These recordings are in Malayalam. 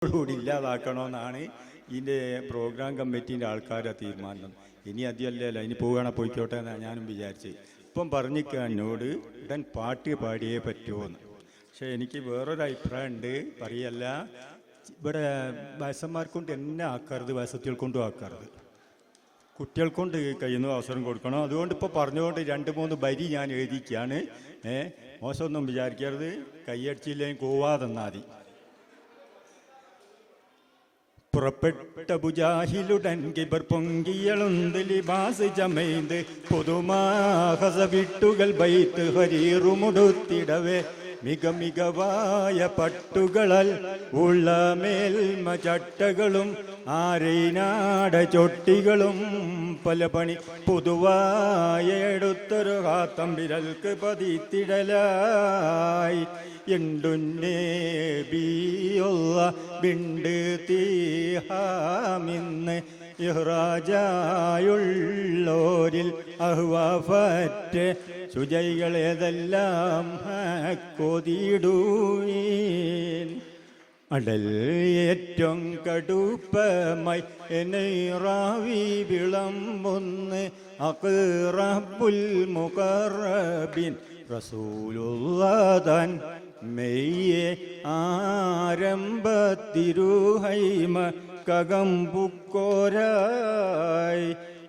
കൂടി ഇല്ലാതാക്കണമെന്നാണ് ഇതിൻ്റെ പ്രോഗ്രാം കമ്മിറ്റീൻ്റെ ആൾക്കാരുടെ തീരുമാനം. ഇനി അതിയല്ലല്ലോ, ഇനി പോവുകയാണെ പോയിക്കോട്ടെ എന്നാണ് ഞാനും വിചാരിച്ച്. ഇപ്പം പറഞ്ഞിക്കുക എന്നോട് ഉടൻ പാട്ട് പാടിയേ പറ്റുമോയെന്ന്. പക്ഷേ എനിക്ക് വേറൊരു അഭിപ്രായം ഉണ്ട്. പറയല്ല, ഇവിടെ വയസ്സന്മാർക്കൊണ്ട് എന്നെ ആക്കരുത്, വയസ്സത്തികൾക്കൊണ്ടും ആക്കരുത്, കുട്ടികൾക്കൊണ്ട് കഴിയുന്ന അവസരം കൊടുക്കണം. അതുകൊണ്ട് ഇപ്പോൾ പറഞ്ഞുകൊണ്ട് 2-3 വരി ഞാൻ എഴുതിക്കുകയാണ്. മോശമൊന്നും വിചാരിക്കരുത്, കൈയടിച്ചില്ലെങ്കിൽ കോവാതെന്നാൽ മതി. പുറപ്പെട്ട ബുജാഹിലുടൻ കിബർ പൊങ്കിയളുന്ത് ലിബാസ് ചമൈന്ത് പുതുമാഹസ വിട്ടുകൾ ബൈത്ത് ഹരീറുമുടുത്തിടവേ മികവായ പട്ടുകളൽ ഉള്ള മേൽമ ചട്ടകളും ആരൈനാട ചൊട്ടികളും പല പണി പൊതുവായ എടുത്തൊരു കാത്തമ്പിരൽക്ക് പതിത്തിടലായി എണ്ടുന്നേബിയുള്ള ബിണ്ട് തീഹാമിന്ന് ഇഹ്റാജായുള്ളോരിൽ അഹ്വാഫറ്റ് ശുചൈകളേതെല്ലാം കൊതിയിടൂൻ അടൽ ഏറ്റവും കടുപ്പമായി എനൈറാവി വിളമ്പൊന്ന് അഖ്റബുൽ മുഖറബിൻ റസൂലുള്ളാഹൻ മെയ്യെ ആരംഭത്തിരുഹൈമ കകമ്പുക്കോരായി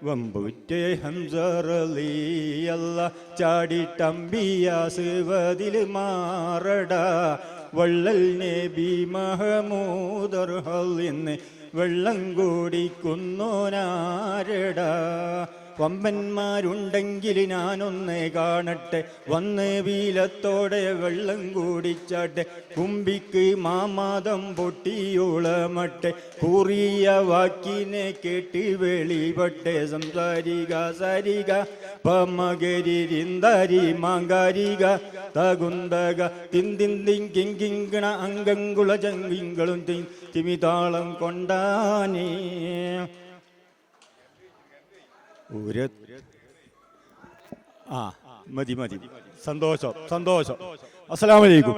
വമ്പുറ്റേ ഹംസറലിയല്ല ചാടിട്ടമ്പിയാസ് വതിൽ മാറട വള്ളൽ നബി മഹമൂദർഹലിന്ന് വെള്ളം കൂടിക്കുന്നോനാരടാ. വമ്പന്മാരുണ്ടെങ്കിൽ ഞാനൊന്ന് കാണട്ടെ, വന്ന് വീലത്തോടെ വെള്ളം കൂടിച്ചാട്ടെ, കുമ്പിക്ക് മാമാദം പൊട്ടിയോളമട്ടെ, കൂറിയ വാക്കിനെ കേട്ട് വെളിപട്ടെ, സംസാരിക സരിക പമകരിരിന്താരി മാങ്കാരിക തകുന്തക തിന്തിന്തിങ്കിങ്കിങ്കണ അങ്കങ്കുള ചങ്കിങ്കളും തിമിതാളം കൊണ്ടാനേ മതി. സന്തോഷം. അസ്സലാമു അലൈക്കും.